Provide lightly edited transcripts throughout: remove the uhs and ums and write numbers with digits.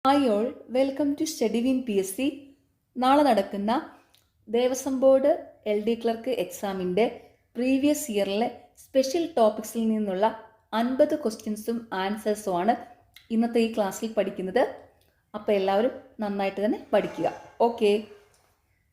Hi all, welcome to study win PSC. നാളെ നടക്കുന്ന Devaswom board LD clerk എക്സാമിൻ്റെ previous ഇയറിലെ സ്പെഷ്യൽ ടോപ്പിക്സിൽ നിന്നുള്ള 50 ക്വസ്റ്റ്യൻസും ആൻസേഴ്സുമാണ് ഇന്നത്തെ ഈ ക്ലാസ്സിൽ പഠിക്കുന്നത്. അപ്പോൾ എല്ലാവരും നന്നായിട്ട് തന്നെ പഠിക്കുക. ഓക്കെ,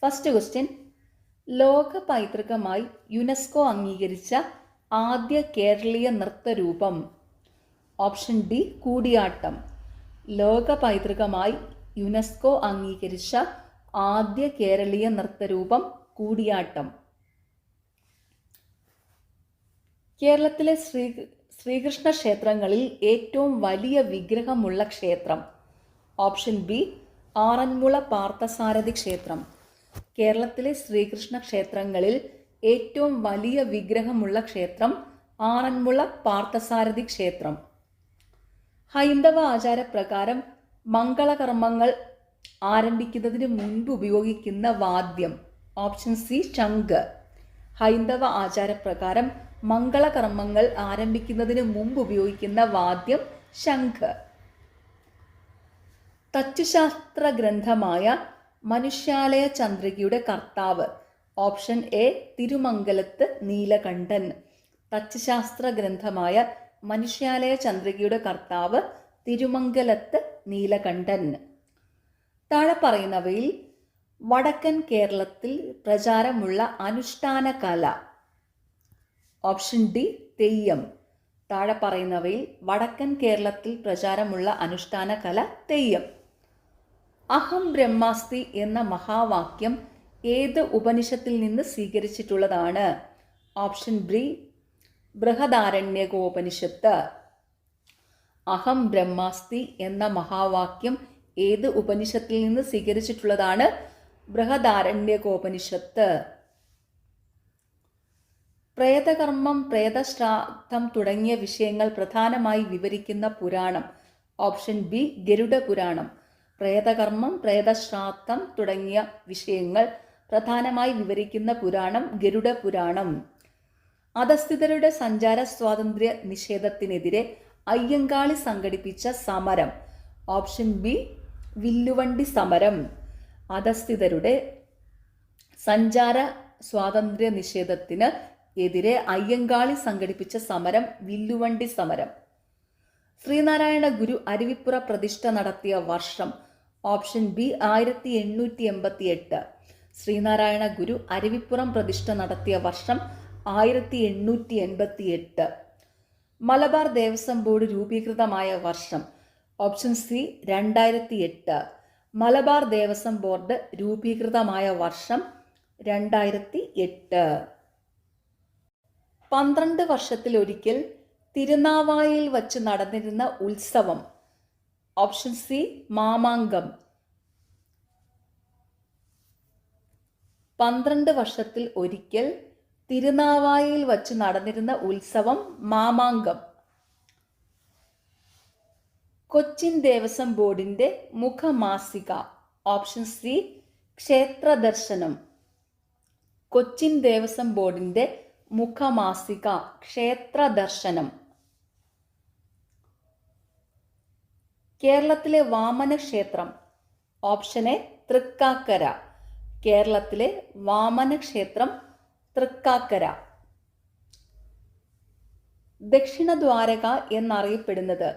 ഫസ്റ്റ് ക്വസ്റ്റ്യൻ: ലോക പൈതൃകമായി യുനെസ്കോ അംഗീകരിച്ച ആദ്യ കേരളീയ നൃത്തരൂപം? Option D Koodiyattam. ലോക പൈതൃകമായി യുനെസ്കോ അംഗീകരിച്ച ആദ്യ കേരളീയ നൃത്തരൂപം കൂടിയാട്ടം. കേരളത്തിലെ ശ്രീകൃഷ്ണ ക്ഷേത്രങ്ങളിൽ ഏറ്റവും വലിയ വിഗ്രഹമുള്ള ക്ഷേത്രം? ഓപ്ഷൻ ബി ആറന്മുള പാർത്ഥസാരഥി ക്ഷേത്രം. കേരളത്തിലെ ശ്രീകൃഷ്ണ ക്ഷേത്രങ്ങളിൽ ഏറ്റവും വലിയ വിഗ്രഹമുള്ള ക്ഷേത്രം ആറന്മുള പാർത്ഥസാരഥി ക്ഷേത്രം. ഹൈന്ദവ ആചാരപ്രകാരം മംഗളകർമ്മങ്ങൾ ആരംഭിക്കുന്നതിന് മുൻപ് ഉപയോഗിക്കുന്ന വാദ്യം? ഓപ്ഷൻ സി ശംഖ്. ഹൈന്ദവ ആചാരപ്രകാരം മംഗളകർമ്മങ്ങൾ ആരംഭിക്കുന്നതിന് മുമ്പ് ഉപയോഗിക്കുന്ന വാദ്യം ശംഖ്. തച്ചുശാസ്ത്ര ഗ്രന്ഥമായ മനുഷ്യാലയ ചന്ദ്രികയുടെ കർത്താവ്? Option A Thirumangalath Neelakanthan. തച്ചുശാസ്ത്ര ഗ്രന്ഥമായ മനുഷ്യാലയ ചന്ദ്രികയുടെ കർത്താവ് തിരുമംഗലത്ത് നീലകണ്ഠൻ. താഴെ പറയുന്നവയിൽ വടക്കൻ കേരളത്തിൽ പ്രചാരമുള്ള അനുഷ്ഠാന കല? Option D Theyyam. താഴെ പറയുന്നവയിൽ വടക്കൻ കേരളത്തിൽ പ്രചാരമുള്ള അനുഷ്ഠാന കല തെയ്യം. അഹം ബ്രഹ്മാസ്തി എന്ന മഹാവാക്യം ഏത് ഉപനിഷത്തിൽ നിന്ന് സ്വീകരിച്ചിട്ടുള്ളതാണ്? Option B ബൃഹദാരണ്യകോപനിഷത്ത്. അഹം ബ്രഹ്മാസ്തി എന്ന മഹാവാക്യം ഏത് ഉപനിഷത്തിൽ നിന്ന് സ്വീകരിച്ചിട്ടുള്ളതാണ്? ബൃഹദാരണ്യകോപനിഷത്ത്. പ്രേതകർമ്മം, പ്രേതശ്രാദ്ധം തുടങ്ങിയ വിഷയങ്ങൾ പ്രധാനമായി വിവരിക്കുന്ന പുരാണം? ഓപ്ഷൻ ബി ഗരുഡ പുരാണം. പ്രേതകർമ്മം, പ്രേതശ്രാദ്ധം തുടങ്ങിയ വിഷയങ്ങൾ പ്രധാനമായി വിവരിക്കുന്ന പുരാണം ഗരുഡ പുരാണം. അധസ്ഥിതരുടെ സഞ്ചാര സ്വാതന്ത്ര്യ നിഷേധത്തിനെതിരെ അയ്യങ്കാളി സംഘടിപ്പിച്ച സമരം? ഓപ്ഷൻ ബി വില്ലുവണ്ടി സമരം. അധസ്ഥിതരുടെ സഞ്ചാര സ്വാതന്ത്ര്യ നിഷേധത്തിന് എതിരെ അയ്യങ്കാളി സംഘടിപ്പിച്ച സമരം വില്ലുവണ്ടി സമരം. ശ്രീനാരായണ ഗുരു അരുവിപ്പുറ പ്രതിഷ്ഠ നടത്തിയ വർഷം? Option B 1888. ശ്രീനാരായണ ഗുരു അരുവിപ്പുറം പ്രതിഷ്ഠ നടത്തിയ വർഷം 1888. മലബാർ ദേവസ്വം ബോർഡ് രൂപീകൃതമായ വർഷം? Option C 2008. Malabar Devaswom board രൂപീകൃതമായ വർഷം 2008. 12 വർഷത്തിലൊരിക്കൽ തിരുനാവായയിൽ വച്ച് നടന്നിരുന്ന ഉത്സവം? Option C Mamankam. 12 വർഷത്തിൽ ഒരിക്കൽ തിരുനാവായയിൽ വച്ച് നടന്നിരുന്ന ഉത്സവം മാമാങ്കം. കൊച്ചിൻ ദേവസ്വം ബോർഡിന്റെ മുഖമാസിക? ഓപ്ഷൻ സി ക്ഷേത്രദർശനം. കൊച്ചിൻ ദേവസ്വം ബോർഡിന്റെ മുഖമാസിക ക്ഷേത്രദർശനം. കേരളത്തിലെ വാമന ക്ഷേത്രം? Option A Thrikkakara. കേരളത്തിലെ വാമന ക്ഷേത്രം തൃക്കാക്കര. ദക്ഷിണ ദ്വാരക എന്നറിയപ്പെടുന്നത്?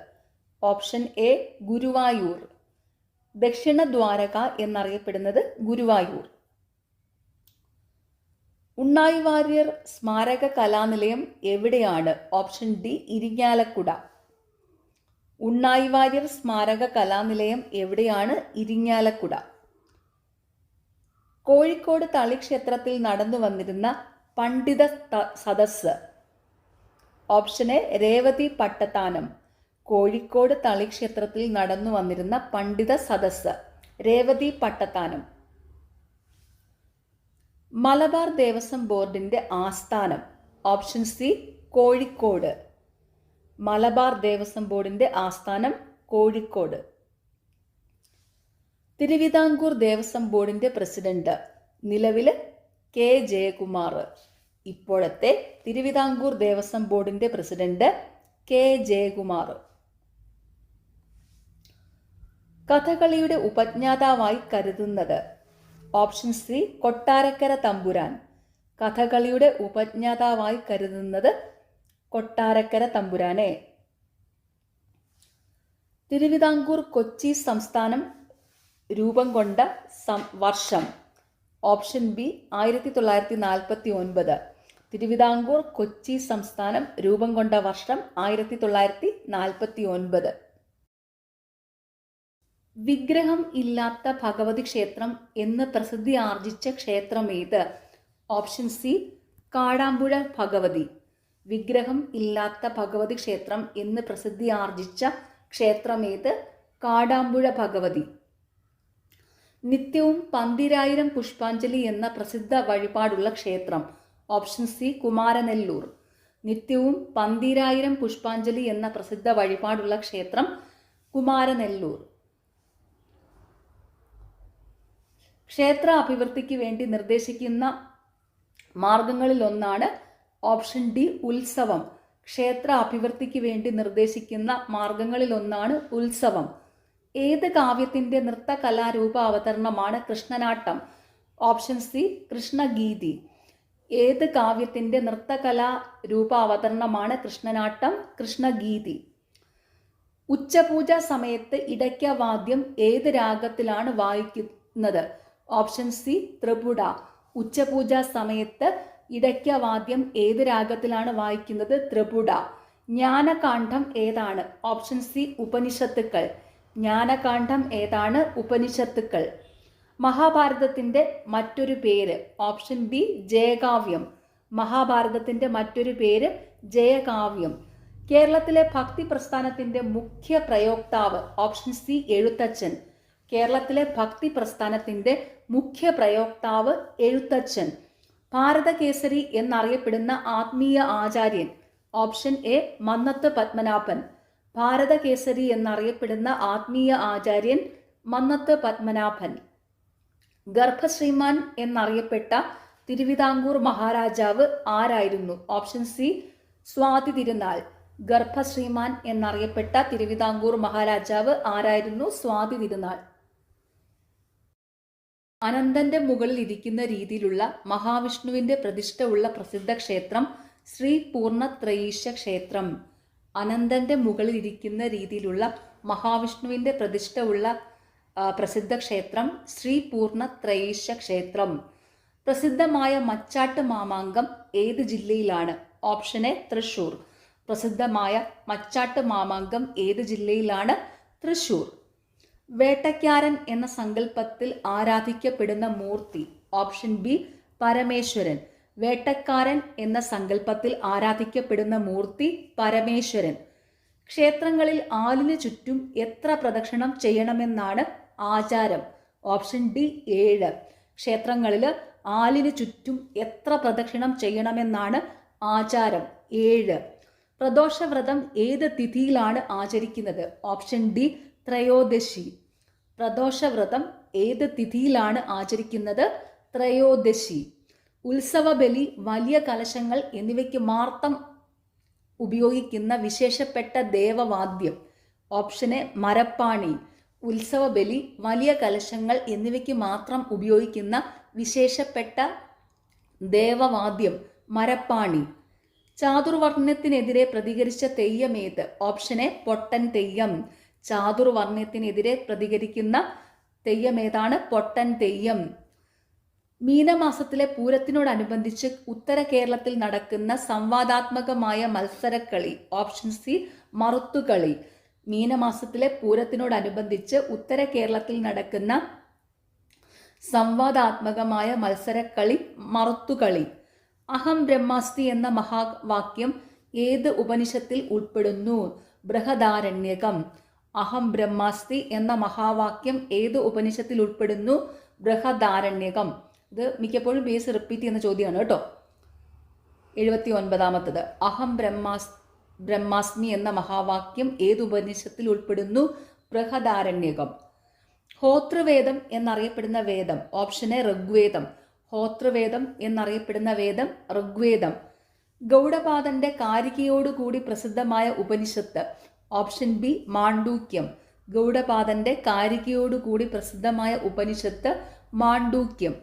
Option A Guruvayur. ദക്ഷിണ ദ്വാരക എന്നറിയപ്പെടുന്നത് ഗുരുവായൂർ. ഉണ്ണായി വാര്യർ സ്മാരക കലാനിലയം എവിടെയാണ്? Option D Irinjalakuda. ഉണ്ണായി വാര്യർ സ്മാരക കലാനിലയം എവിടെയാണ്? ഇരിങ്ങാലക്കുട. കോഴിക്കോട് തളിക്ഷേത്രത്തിൽ നടന്നു വന്നിരുന്ന പണ്ഡിത സദസ്സ്? Option A Revathi Pattathanam. കോഴിക്കോട് തളിക്ഷേത്രത്തിൽ നടന്നു വന്നിരുന്ന പണ്ഡിത സദസ്സ് രേവതി പട്ടത്താനം. മലബാർ ദേവസ്വം ബോർഡിന്റെ ആസ്ഥാനം? Option C Kozhikode. മലബാർ ദേവസ്വം ബോർഡിന്റെ ആസ്ഥാനം കോഴിക്കോട്. തിരുവിതാംകൂർ ദേവസ്വം ബോർഡിന്റെ പ്രസിഡന്റ്? നിലവിൽ കെ ജയകുമാർ. ഇപ്പോഴത്തെ തിരുവിതാംകൂർ ദേവസ്വം ബോർഡിന്റെ പ്രസിഡന്റ് കെ ജയകുമാർ. കഥകളിയുടെ ഉപജ്ഞാതാവായി കരുതുന്നത്? ഓപ്ഷൻ സി കൊട്ടാരക്കര തമ്പുരാൻ. കഥകളിയുടെ ഉപജ്ഞാതാവായി കരുതുന്നത് കൊട്ടാരക്കര തമ്പുരാനെ. തിരുവിതാംകൂർ കൊച്ചി സംസ്ഥാനം രൂപം കൊണ്ട വർഷം? Option B 1949. തിരുവിതാംകൂർ കൊച്ചി സംസ്ഥാനം രൂപം കൊണ്ട വർഷം 1949. വിഗ്രഹം ഇല്ലാത്ത ഭഗവതി ക്ഷേത്രം എന്ന് പ്രസിദ്ധി ആർജിച്ച ക്ഷേത്രം ഏത്? Option C Kadampuzha Bhagavathi. വിഗ്രഹം ഇല്ലാത്ത ഭഗവതി ക്ഷേത്രം എന്ന് പ്രസിദ്ധി ആർജിച്ച ക്ഷേത്രം ഏത്? കാടാമ്പുഴ ഭഗവതി. നിത്യവും 12000 പുഷ്പാഞ്ജലി എന്ന പ്രസിദ്ധ വഴിപാടുള്ള ക്ഷേത്രം? Option C Kumaranellur. നിത്യവും 12000 പുഷ്പാഞ്ജലി എന്ന പ്രസിദ്ധ വഴിപാടുള്ള ക്ഷേത്രം കുമാരനെല്ലൂർ. ക്ഷേത്ര അഭിവൃദ്ധിക്ക് വേണ്ടി നിർദ്ദേശിക്കുന്ന മാർഗങ്ങളിലൊന്നാണ് ഓപ്ഷൻ ഡി ഉത്സവം. ക്ഷേത്ര അഭിവൃദ്ധിക്ക് വേണ്ടി നിർദ്ദേശിക്കുന്ന മാർഗങ്ങളിലൊന്നാണ് ഉത്സവം. ഏത് കാവ്യത്തിന്റെ നൃത്തകലാരൂപ അവതരണമാണ് കൃഷ്ണനാട്ടം? Option C Krishnageethi. ഏത് കാവ്യത്തിന്റെ നൃത്തകലാരൂപ അവതരണമാണ് കൃഷ്ണനാട്ടം? കൃഷ്ണഗീതി. ഉച്ചപൂജ സമയത്ത് ഇടയ്ക്കവാദ്യം ഏത് രാഗത്തിലാണ് വായിക്കുന്നത്? Option C Triputa. ഉച്ചപൂജ സമയത്ത് ഇടയ്ക്കവാദ്യം ഏത് രാഗത്തിലാണ് വായിക്കുന്നത്? ത്രിപുട. ജ്ഞാനകാന്ഡം ഏതാണ്? Option C ഉപനിഷത്തുക്കൾ. ജ്ഞാനകാന്ഡം ഏതാണ്? ഉപനിഷത്തുക്കൾ. മഹാഭാരതത്തിന്റെ മറ്റൊരു പേര്? Option B ജയകാവ്യം. മഹാഭാരതത്തിന്റെ മറ്റൊരു പേര് ജയകാവ്യം. കേരളത്തിലെ ഭക്തി പ്രസ്ഥാനത്തിന്റെ മുഖ്യ പ്രയോക്താവ്? Option C Ezhuthachan. കേരളത്തിലെ ഭക്തി പ്രസ്ഥാനത്തിന്റെ മുഖ്യ പ്രയോക്താവ് എഴുത്തച്ഛൻ. ഭാരതകേസരി എന്നറിയപ്പെടുന്ന ആത്മീയ ആചാര്യൻ? Option A Mannathu Padmanabhan. ഭാരതകേസരി എന്നറിയപ്പെടുന്ന ആത്മീയ ആചാര്യൻ മന്നത്ത് പത്മനാഭൻ. ഗർഭശ്രീമാൻ എന്നറിയപ്പെട്ട തിരുവിതാംകൂർ മഹാരാജാവ് ആരായിരുന്നു? Option C Swathi Thirunal. ഗർഭശ്രീമാൻ എന്നറിയപ്പെട്ട തിരുവിതാംകൂർ മഹാരാജാവ് ആരായിരുന്നു? സ്വാതി തിരുനാൾ. അനന്തന്റെ മുകളിൽ ഇരിക്കുന്ന രീതിയിലുള്ള മഹാവിഷ്ണുവിന്റെ പ്രതിഷ്ഠ ഉള്ള പ്രസിദ്ധ ക്ഷേത്രം ശ്രീ പൂർണ്ണത്രയീശ ക്ഷേത്രം. അനന്തന്റെ മുകളിൽ ഇരിക്കുന്ന രീതിയിലുള്ള മഹാവിഷ്ണുവിന്റെ പ്രതിഷ്ഠ ഉള്ള പ്രസിദ്ധ ക്ഷേത്രം ശ്രീ പൂർണ്ണത്രയീശ ക്ഷേത്രം. പ്രസിദ്ധമായ മച്ചാട്ട് മാമാങ്കം ഏത് ജില്ലയിലാണ്? Option A Thrissur. പ്രസിദ്ധമായ മച്ചാട്ട് മാമാങ്കം ഏത് ജില്ലയിലാണ്? തൃശൂർ. വേട്ടക്കാരൻ എന്ന സങ്കല്പത്തിൽ ആരാധിക്കപ്പെടുന്ന മൂർത്തി? Option B Parameswaran. വേട്ടക്കാരൻ എന്ന സങ്കല്പത്തിൽ ആരാധിക്കപ്പെടുന്ന മൂർത്തി പരമേശ്വരൻ. ക്ഷേത്രങ്ങളിൽ ആലിന് ചുറ്റും എത്ര പ്രദക്ഷിണം ചെയ്യണമെന്നാണ് ആചാരം? Option D 7. ക്ഷേത്രങ്ങളിൽ ആലിന് ചുറ്റും എത്ര പ്രദക്ഷിണം ചെയ്യണമെന്നാണ് ആചാരം? 7. പ്രദോഷവ്രതം ഏത് തിഥിയിലാണ് ആചരിക്കുന്നത്? Option D Trayodashi. പ്രദോഷവ്രതം ഏത് തിഥിയിലാണ് ആചരിക്കുന്നത്? ത്രയോദശി. ഉത്സവബലി, വലിയ കലശങ്ങൾ എന്നിവയ്ക്ക് മാത്രം ഉപയോഗിക്കുന്ന വിശേഷപ്പെട്ട ദേവവാദ്യം? Option A മരപ്പാണി. ഉത്സവബലി, വലിയ കലശങ്ങൾ എന്നിവയ്ക്ക് മാത്രം ഉപയോഗിക്കുന്ന വിശേഷപ്പെട്ട ദേവവാദ്യം മരപ്പാണി. ചാതുർവർണ്ണത്തിനെതിരെ പ്രതികരിച്ച തെയ്യമേത്? ഓപ്ഷൻ എ പൊട്ടൻ തെയ്യം. ചാതുർവർണ്ണത്തിനെതിരെ പ്രതികരിക്കുന്ന തെയ്യമേതാണ്? പൊട്ടൻ തെയ്യം. മീനമാസത്തിലെ പൂരത്തിനോടനുബന്ധിച്ച് ഉത്തര കേരളത്തിൽ നടക്കുന്ന സംവാദാത്മകമായ മത്സരക്കളി? Option C മറുത്തുകളി. മീനമാസത്തിലെ പൂരത്തിനോടനുബന്ധിച്ച് ഉത്തര കേരളത്തിൽ നടക്കുന്ന സംവാദാത്മകമായ മത്സരക്കളി മറുത്തുകളി. അഹം ബ്രഹ്മാസ്തി എന്ന മഹാവാക്യം ഏത് ഉപനിഷത്തിൽ ഉൾപ്പെടുന്നു? ബൃഹദാരണ്യകം. അഹം ബ്രഹ്മാസ്തി എന്ന മഹാവാക്യം ഏത് ഉപനിഷത്തിൽ ഉൾപ്പെടുന്നു? ബൃഹദാരണ്യകം. ഇത് മിക്കപ്പോഴും ബേസ് റിപ്പീറ്റ് ചെയ്യുന്ന ചോദ്യമാണ് കേട്ടോ. 79ാമത്തത് അഹം ബ്രഹ്മാസ്മി എന്ന മഹാവാക്യം ഏത് ഉപനിഷത്തിൽ ഉൾപ്പെടുന്നു? ബൃഹദാരണ്യകം. ഹോതൃവേദം എന്നറിയപ്പെടുന്ന വേദം? ഓപ്ഷൻ എ ഋഗ്വേദം. ഹോതൃവേദം എന്നറിയപ്പെടുന്ന വേദം ഋഗ്വേദം. ഗൗഡപാദന്റെ കാരികയോടുകൂടി പ്രസിദ്ധമായ ഉപനിഷത്ത്? Option B മാണ്ഡൂക്യം. ഗൗഡപാദന്റെ കാരികയോടുകൂടി പ്രസിദ്ധമായ ഉപനിഷത്ത് മാണ്ഡൂക്യം.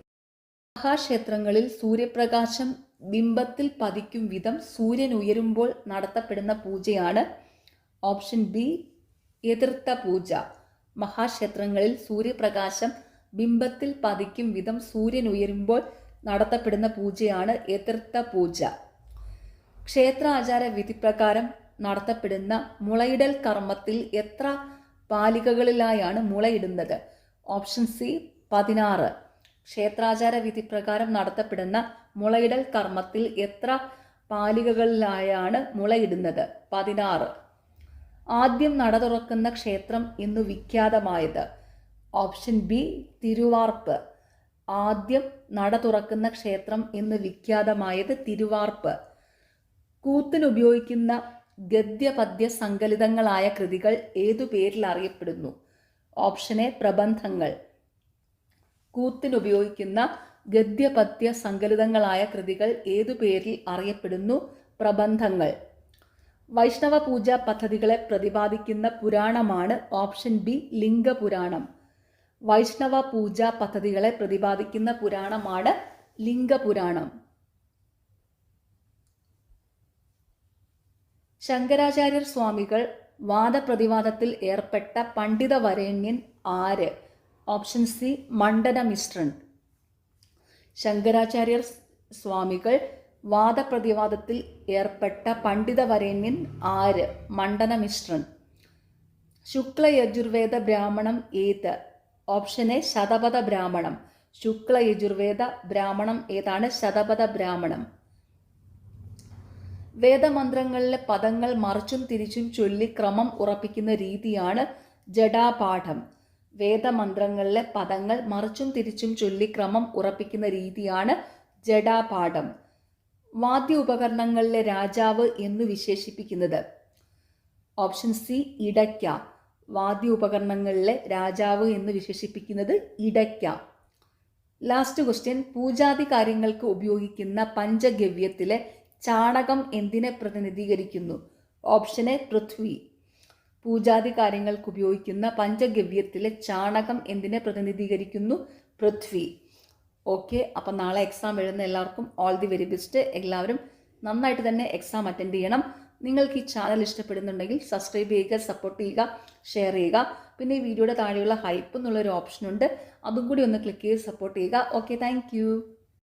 മഹാക്ഷേത്രങ്ങളിൽ സൂര്യപ്രകാശം ബിംബത്തിൽ പതിക്കും വിധം സൂര്യൻ ഉയരുമ്പോൾ നടത്തപ്പെടുന്ന പൂജയാണ് ഓപ്ഷൻ ബി എതിർത്ത പൂജ. മഹാക്ഷേത്രങ്ങളിൽ സൂര്യപ്രകാശം ബിംബത്തിൽ പതിക്കും വിധം സൂര്യൻ ഉയരുമ്പോൾ നടത്തപ്പെടുന്ന പൂജയാണ് എതിർത്ത പൂജ. ക്ഷേത്രാചാര വിധിപ്രകാരം നടത്തപ്പെടുന്ന മുളയിടൽ കർമ്മത്തിൽ എത്ര പാലികകളിലായാണ് മുളയിടുന്നത്? Option C 16. ക്ഷേത്രാചാര വിധിപ്രകാരം നടത്തപ്പെടുന്ന മുളയിടൽ കർമ്മത്തിൽ എത്ര പാലികകളിലായാണ് മുളയിടുന്നത്? 16. ആദ്യം നട തുറക്കുന്ന ക്ഷേത്രം എന്നു വിഖ്യാതമായത്? Option B Thiruvarppu. ആദ്യം നട തുറക്കുന്ന ക്ഷേത്രം എന്ന് വിഖ്യാതമായത് തിരുവാർപ്പ്. കൂത്തിനുപയോഗിക്കുന്ന ഗദ്യപദ്യ സങ്കലിതങ്ങളായ കൃതികൾ ഏതു പേരിൽ അറിയപ്പെടുന്നു? ഓപ്ഷൻ എ പ്രബന്ധങ്ങൾ. കൂത്തിനുപയോഗിക്കുന്ന ഗദ്യപദ്യ സങ്കലിതങ്ങളായ കൃതികൾ ഏതു പേരിൽ അറിയപ്പെടുന്നു? പ്രബന്ധങ്ങൾ. വൈഷ്ണവ പൂജാ പദ്ധതികളെ പ്രതിപാദിക്കുന്ന പുരാണമാണ് ഓപ്ഷൻ ബി ലിംഗപുരാണം. വൈഷ്ണവ പൂജാ പദ്ധതികളെ പ്രതിപാദിക്കുന്ന പുരാണമാണ് ലിംഗപുരാണം. ശങ്കരാചാര്യർ സ്വാമികൾ വാദപ്രതിവാദത്തിൽ ഏർപ്പെട്ട പണ്ഡിതവരേണ്യൻ ആര്? Option C മണ്ഡനമിശ്രൻ. ശങ്കരാചാര്യർ സ്വാമികൾ വാദപ്രതിവാദത്തിൽ ഏർപ്പെട്ട പണ്ഡിതവരേണ്യൻ ആര്? മണ്ഡനമിശ്രൻ. ശുക്ലയജുർവേദ ബ്രാഹ്മണം ഏത്? Option A ശതപഥ ബ്രാഹ്മണം. ശുക്ലയജുർവേദ ബ്രാഹ്മണം ഏതാണ്? ശതപഥ ബ്രാഹ്മണം. വേദമന്ത്രങ്ങളിലെ പദങ്ങൾ മറിച്ചും തിരിച്ചും ചൊല്ലി ക്രമം ഉറപ്പിക്കുന്ന രീതിയാണ് ജടാപാഠം. വേദമന്ത്രങ്ങളിലെ പദങ്ങൾ മറിച്ചും തിരിച്ചും ചൊല്ലി ക്രമം ഉറപ്പിക്കുന്ന രീതിയാണ് ജടാപാഠം. വാദ്യ ഉപകരണങ്ങളിലെ രാജാവ് എന്നു വിശേഷിപ്പിക്കുന്നത്? ഓപ്ഷൻ സി ഇടയ്ക്ക. വാദ്യ ഉപകരണങ്ങളിലെ രാജാവ് എന്ന് വിശേഷിപ്പിക്കുന്നത് ഇടയ്ക്ക. Last question. പൂജാതി കാര്യങ്ങൾക്ക് ഉപയോഗിക്കുന്ന പഞ്ചഗവ്യത്തിലെ ചാണകം എന്തിനെ പ്രതിനിധീകരിക്കുന്നു? Option A Prithvi. പൂജാതി കാര്യങ്ങൾക്ക് ഉപയോഗിക്കുന്ന പഞ്ചഗവ്യത്തിലെ ചാണകം എന്തിനെ പ്രതിനിധീകരിക്കുന്നു? പൃഥ്വി. ഓക്കെ, അപ്പം നാളെ എക്സാം എഴുതുന്ന എല്ലാവർക്കും ഓൾ ദി വെരി ബെസ്റ്റ്. എല്ലാവരും നന്നായിട്ട് തന്നെ എക്സാം അറ്റൻഡ് ചെയ്യണം. നിങ്ങൾക്ക് ഈ ചാനൽ ഇഷ്ടപ്പെടുന്നുണ്ടെങ്കിൽ സബ്സ്ക്രൈബ് ചെയ്യുക, സപ്പോർട്ട് ചെയ്യുക, ഷെയർ ചെയ്യുക. പിന്നെ ഈ വീഡിയോയുടെ താഴെയുള്ള ഹൈപ്പ് എന്നുള്ളൊരു ഓപ്ഷൻ ഉണ്ട്, അതും കൂടി ഒന്ന് ക്ലിക്ക് ചെയ്ത് സപ്പോർട്ട് ചെയ്യുക. Okay, thank